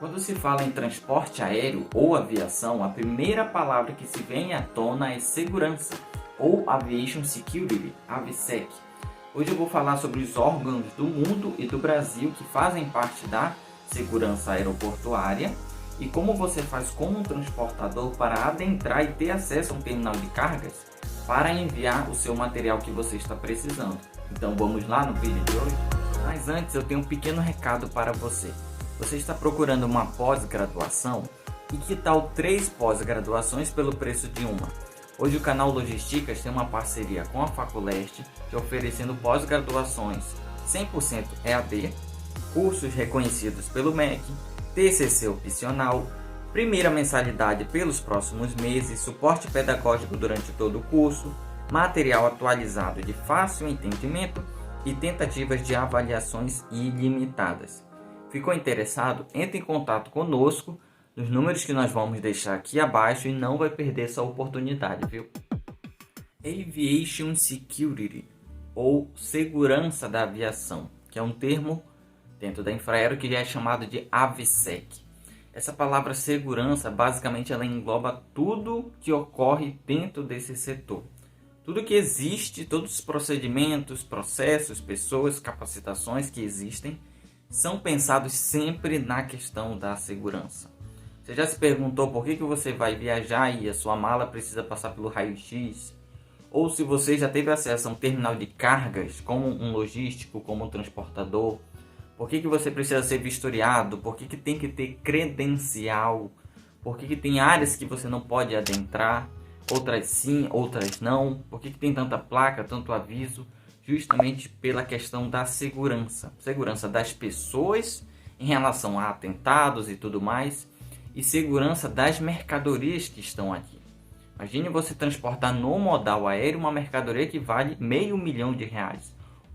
Quando se fala em transporte aéreo ou aviação, a primeira palavra que se vem à tona é segurança, ou Aviation Security, AVSEC. Hoje eu vou falar sobre os órgãos do mundo e do Brasil que fazem parte da segurança aeroportuária e como você faz como um transportador para adentrar e ter acesso a um terminal de cargas para enviar o seu material que você está precisando. Então vamos lá no vídeo de hoje? Mas antes eu tenho um pequeno recado para você. Você está procurando uma pós-graduação? E que tal 3 pós-graduações pelo preço de uma? Hoje o canal Logisticas tem uma parceria com a Faculeste, te oferecendo pós-graduações 100% EAD, cursos reconhecidos pelo MEC, TCC opcional, primeira mensalidade pelos próximos meses, suporte pedagógico durante todo o curso, material atualizado de fácil entendimento e tentativas de avaliações ilimitadas. Ficou interessado? Entre em contato conosco nos números que nós vamos deixar aqui abaixo e não vai perder essa oportunidade, viu? Aviation Security, ou segurança da aviação, que é um termo dentro da Infraero que é chamado de AVSEC. Essa palavra segurança, basicamente, ela engloba tudo que ocorre dentro desse setor. Tudo que existe, todos os procedimentos, processos, pessoas, capacitações que existem, são pensados sempre na questão da segurança. Você já se perguntou por que você vai viajar e a sua mala precisa passar pelo raio-x? Ou se você já teve acesso a um terminal de cargas, como um logístico, como um transportador, por que você precisa ser vistoriado? Por que tem que ter credencial? Por que tem áreas que você não pode adentrar? Outras sim, outras não? Por que tem tanta placa, tanto aviso? Justamente pela questão da segurança. Segurança das pessoas em relação a atentados e tudo mais. E segurança das mercadorias que estão aqui. Imagine você transportar no modal aéreo uma mercadoria que vale R$500 mil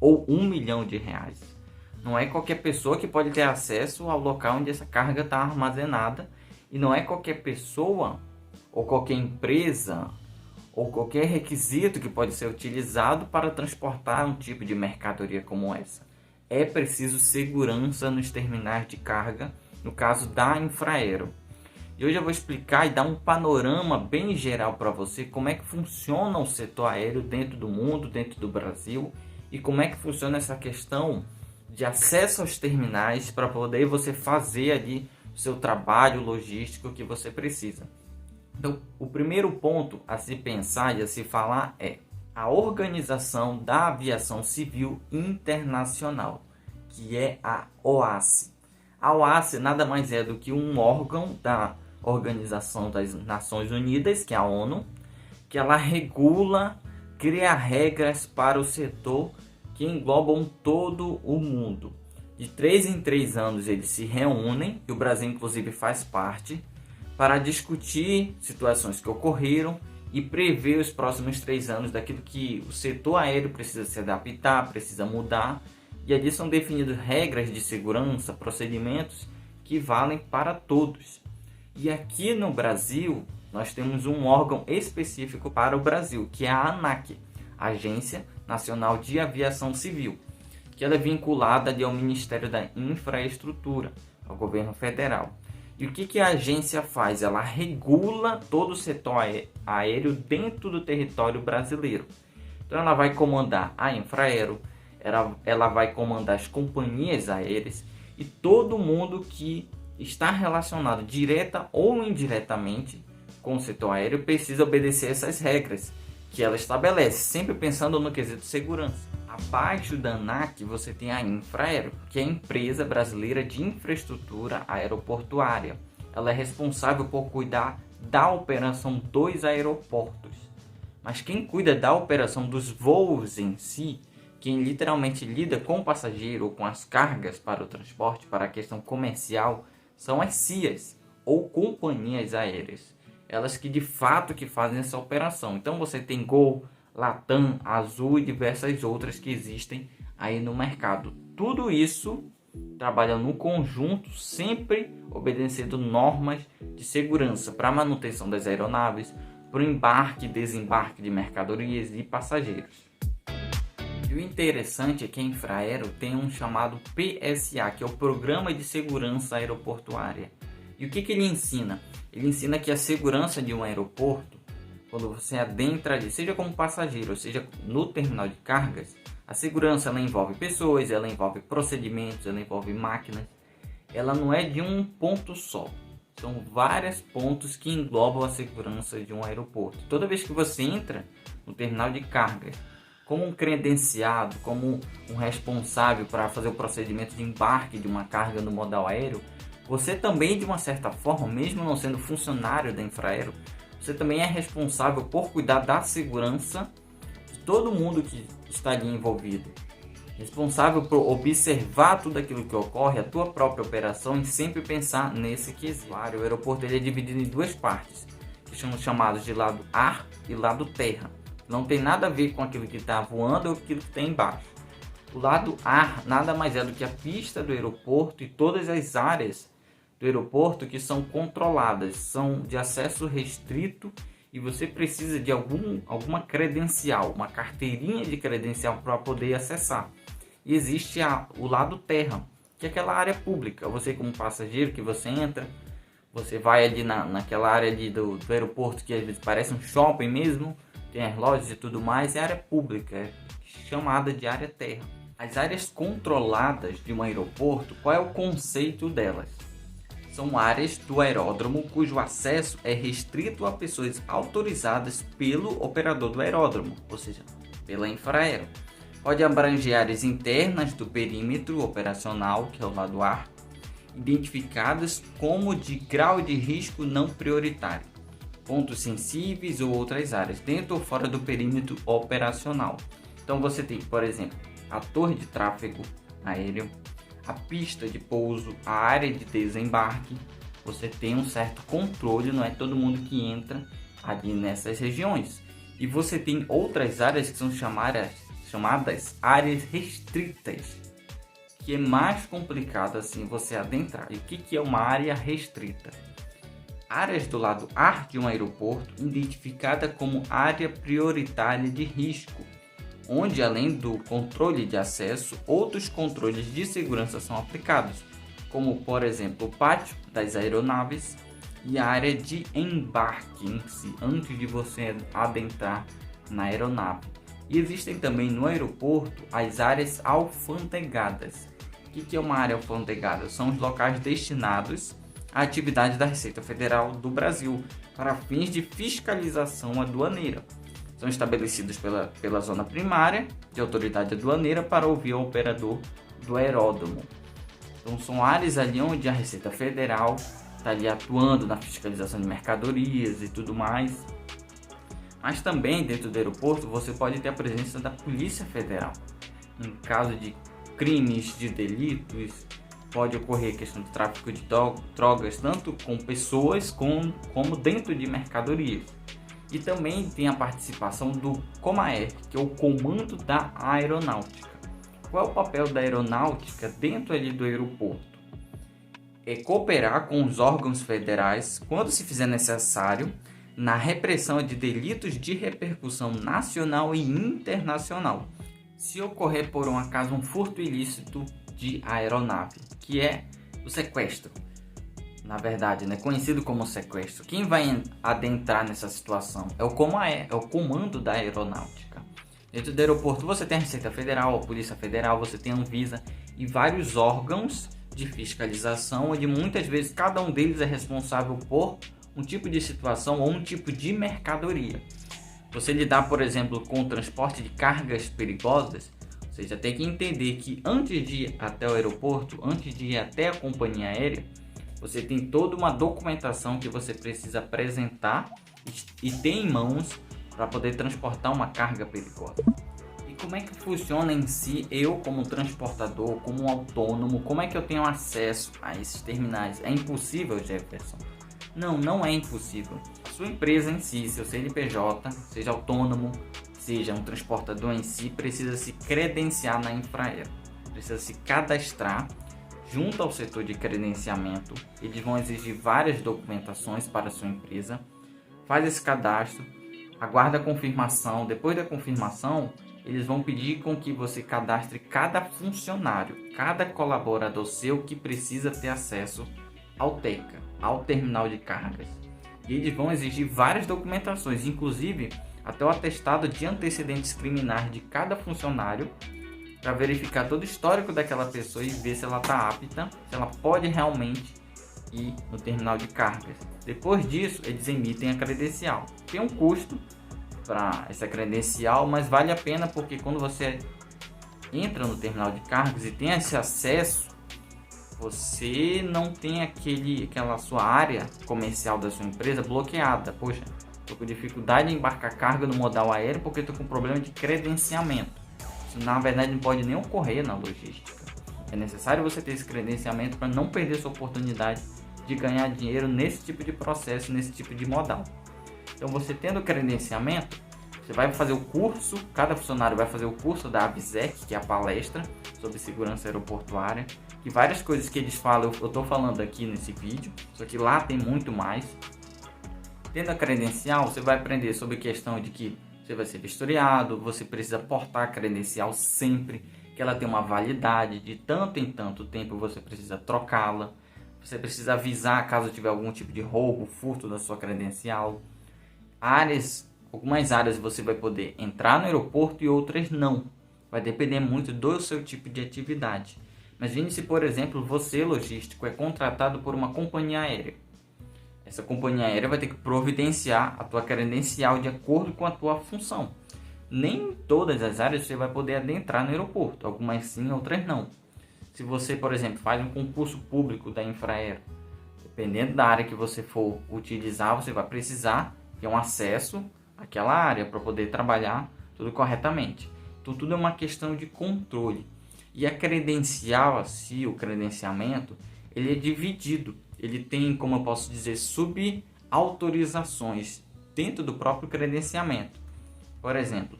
ou R$1 milhão. Não é qualquer pessoa que pode ter acesso ao local onde essa carga está armazenada. E não é qualquer pessoa ou qualquer empresa ou qualquer requisito que pode ser utilizado para transportar um tipo de mercadoria como essa. É preciso segurança nos terminais de carga, no caso da Infraero. E hoje eu vou explicar e dar um panorama bem geral para você como é que funciona o setor aéreo dentro do mundo, dentro do Brasil, e como é que funciona essa questão de acesso aos terminais para poder você fazer ali o seu trabalho logístico que você precisa. Então, o primeiro ponto a se pensar e a se falar é a Organização da Aviação Civil Internacional, que é a OACI. A OACI nada mais é do que um órgão da Organização das Nações Unidas, que é a ONU, que ela regula, cria regras para o setor que englobam todo o mundo. De 3 em 3 anos eles se reúnem, e o Brasil inclusive faz parte, para discutir situações que ocorreram e prever os próximos 3 anos daquilo que o setor aéreo precisa se adaptar, precisa mudar. E ali são definidas regras de segurança, procedimentos que valem para todos. E aqui no Brasil, nós temos um órgão específico para o Brasil, que é a ANAC, Agência Nacional de Aviação Civil, que ela é vinculada ali ao Ministério da Infraestrutura, ao governo federal. E o que a agência faz? Ela regula todo o setor aéreo dentro do território brasileiro. Então ela vai comandar a Infraero, ela vai comandar as companhias aéreas e todo mundo que está relacionado direta ou indiretamente com o setor aéreo precisa obedecer essas regras que ela estabelece, sempre pensando no quesito segurança. Abaixo da ANAC você tem a Infraero, que é a Empresa Brasileira de Infraestrutura Aeroportuária. Ela é responsável por cuidar da operação dos aeroportos. Mas quem cuida da operação dos voos em si, quem literalmente lida com o passageiro ou com as cargas para o transporte, para a questão comercial, são as CIAs, ou companhias aéreas. Elas que de fato que fazem essa operação. Então você tem Gol, Latam, Azul e diversas outras que existem aí no mercado. Tudo isso trabalha no conjunto, sempre obedecendo normas de segurança para a manutenção das aeronaves, para o embarque e desembarque de mercadorias e passageiros. E E o interessante é que a Infraero tem um chamado PSA, que é o Programa de Segurança Aeroportuária. E o que ele ensina? Ele ensina que a segurança de um aeroporto, quando você adentra ali, seja como passageiro, ou seja no terminal de cargas, a segurança ela envolve pessoas, ela envolve procedimentos, ela envolve máquinas. Ela não é de um ponto só. São vários pontos que englobam a segurança de um aeroporto. Toda vez que você entra no terminal de cargas, como um credenciado, como um responsável para fazer o procedimento de embarque de uma carga no modal aéreo, você também, de uma certa forma, mesmo não sendo funcionário da Infraero, você também é responsável por cuidar da segurança de todo mundo que está ali envolvido. Responsável por observar tudo aquilo que ocorre, a tua própria operação, e sempre pensar nesse quesito. O aeroporto ele é dividido em duas partes, que são chamados de lado ar e lado terra. Não tem nada a ver com aquilo que está voando ou aquilo que está embaixo. O lado ar nada mais é do que a pista do aeroporto e todas as áreas do aeroporto que são controladas, são de acesso restrito e você precisa de alguma credencial, uma carteirinha de credencial para poder acessar. E existe o lado terra, que é aquela área pública. Você como passageiro que você entra, você vai ali naquela área ali do aeroporto que às vezes parece um shopping mesmo, tem as lojas e tudo mais, é área pública, é chamada de área terra. As áreas controladas de um aeroporto, qual é o conceito delas? São áreas do aeródromo cujo acesso é restrito a pessoas autorizadas pelo operador do aeródromo, ou seja, pela Infraero. Pode abranger áreas internas do perímetro operacional, que é o lado ar, identificadas como de grau de risco não prioritário, pontos sensíveis ou outras áreas, dentro ou fora do perímetro operacional. Então você tem, por exemplo, a torre de tráfego aéreo, a pista de pouso, a área de desembarque. Você tem um certo controle, não é todo mundo que entra ali nessas regiões. E você tem outras áreas que são chamadas áreas restritas, que é mais complicado assim você adentrar. E o que é uma área restrita? Áreas do lado ar de um aeroporto identificada como área prioritária de risco, onde além do controle de acesso, outros controles de segurança são aplicados, como por exemplo o pátio das aeronaves e a área de embarque em si, antes de você adentrar na aeronave. E existem também no aeroporto as áreas alfandegadas. O que é uma área alfandegada? São os locais destinados à atividade da Receita Federal do Brasil para fins de fiscalização aduaneira. São estabelecidos pela zona primária de autoridade aduaneira para ouvir o operador do aeródromo. Então são áreas ali onde a Receita Federal está ali atuando na fiscalização de mercadorias e tudo mais. Mas também dentro do aeroporto você pode ter a presença da Polícia Federal. Em caso de crimes, de delitos, pode ocorrer questão de tráfico de drogas, tanto com pessoas como dentro de mercadorias. E também tem a participação do COMAER, que é o Comando da Aeronáutica. Qual é o papel da aeronáutica dentro ali do aeroporto? É cooperar com os órgãos federais, quando se fizer necessário, na repressão de delitos de repercussão nacional e internacional. Se ocorrer por um acaso um furto ilícito de aeronave, que é o sequestro. Na verdade, né, conhecido como sequestro. Quem vai adentrar nessa situação é o COMAER, é o Comando da Aeronáutica. Dentro do aeroporto você tem a Receita Federal, a Polícia Federal, você tem a Anvisa e vários órgãos de fiscalização, onde muitas vezes cada um deles é responsável por um tipo de situação ou um tipo de mercadoria. Você lidar, por exemplo, com o transporte de cargas perigosas, você já tem que entender que antes de ir até o aeroporto, antes de ir até a companhia aérea, você tem toda uma documentação que você precisa apresentar e ter em mãos para poder transportar uma carga perigosa. E como é que funciona em si, eu como transportador, como autônomo, como é que eu tenho acesso a esses terminais? É impossível, Jefferson? Não, não é impossível. A sua empresa em si, seu CNPJ, seja autônomo, seja um transportador em si, precisa se credenciar na Infraero. Precisa se cadastrar junto ao setor de credenciamento. Eles vão exigir várias documentações para a sua empresa. Faz esse cadastro, aguarda a confirmação. Depois da confirmação, eles vão pedir com que você cadastre cada funcionário, cada colaborador seu que precisa ter acesso ao TECA, ao terminal de cargas. E eles vão exigir várias documentações, inclusive até o atestado de antecedentes criminais de cada funcionário, para verificar todo o histórico daquela pessoa e ver se ela está apta, se ela pode realmente ir no terminal de cargas. Depois disso, eles emitem a credencial. Tem um custo para essa credencial, mas vale a pena porque quando você entra no terminal de cargas e tem esse acesso, você não tem aquela sua área comercial da sua empresa bloqueada. Poxa, estou com dificuldade em embarcar carga no modal aéreo porque estou com problema de credenciamento. Isso na verdade não pode nem ocorrer na logística. É necessário você ter esse credenciamento para não perder sua oportunidade de ganhar dinheiro nesse tipo de processo, nesse tipo de modal. Então você tendo o credenciamento, você vai fazer o curso, cada funcionário vai fazer o curso da AVSEC, que é a palestra sobre segurança aeroportuária, que várias coisas que eles falam, eu estou falando aqui nesse vídeo, só que lá tem muito mais. Tendo a credencial, você vai aprender sobre a questão de que você vai ser vistoriado, você precisa portar a credencial sempre, que ela tem uma validade de tanto em tanto tempo, você precisa trocá-la, você precisa avisar caso tiver algum tipo de roubo, furto da sua credencial. Algumas áreas você vai poder entrar no aeroporto e outras não. Vai depender muito do seu tipo de atividade. Imagine se, por exemplo, você, logístico, é contratado por uma companhia aérea. Essa companhia aérea vai ter que providenciar a tua credencial de acordo com a tua função. Nem todas as áreas você vai poder adentrar no aeroporto. Algumas sim, outras não. Se você, por exemplo, faz um concurso público da Infraero, dependendo da área que você for utilizar, você vai precisar ter um acesso àquela área para poder trabalhar tudo corretamente. Então tudo é uma questão de controle. E a credencial, assim, o credenciamento, ele é dividido. Ele tem, como eu posso dizer, subautorizações dentro do próprio credenciamento. Por exemplo,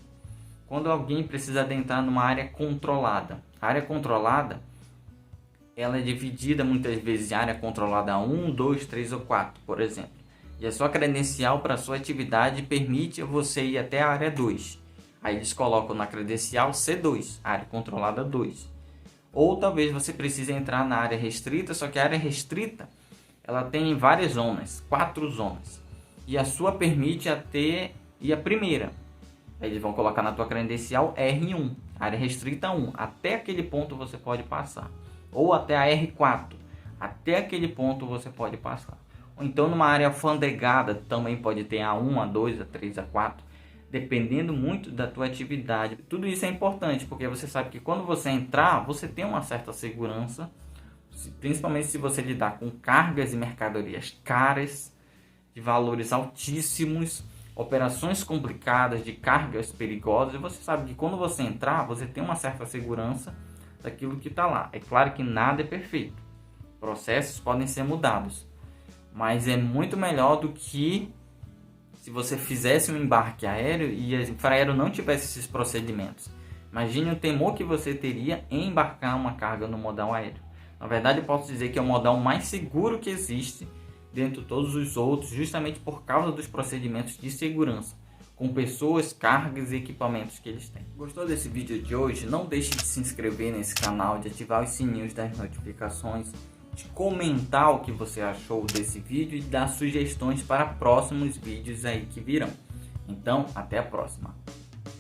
quando alguém precisa adentrar numa área controlada. A área controlada, ela é dividida muitas vezes em área controlada 1, 2, 3 ou 4, por exemplo. E a sua credencial para a sua atividade permite você ir até a área 2. Aí eles colocam na credencial C2, área controlada 2. Ou talvez você precise entrar na área restrita, só que a área restrita ela tem várias zonas, 4 zonas. E a sua permite até ir a primeira. Aí eles vão colocar na tua credencial R1, área restrita 1. Até aquele ponto você pode passar. Ou até a R4, até aquele ponto você pode passar. Ou então numa área alfandegada também pode ter A1, A2, A3, A4, dependendo muito da tua atividade. Tudo isso é importante, porque você sabe que quando você entrar, você tem uma certa segurança, principalmente se você lidar com cargas e mercadorias caras, de valores altíssimos, operações complicadas, de cargas perigosas, e você sabe que quando você entrar, você tem uma certa segurança daquilo que está lá. É claro que nada é perfeito, processos podem ser mudados, mas é muito melhor do que se você fizesse um embarque aéreo e a Infraero não tivesse esses procedimentos. Imagine o temor que você teria em embarcar uma carga no modal aéreo. Na verdade, eu posso dizer que é o modal mais seguro que existe dentre todos os outros, justamente por causa dos procedimentos de segurança, com pessoas, cargas e equipamentos que eles têm. Gostou desse vídeo de hoje? Não deixe de se inscrever nesse canal, de ativar os sininhos das notificações, de comentar o que você achou desse vídeo e dar sugestões para próximos vídeos aí que virão. Então, até a próxima!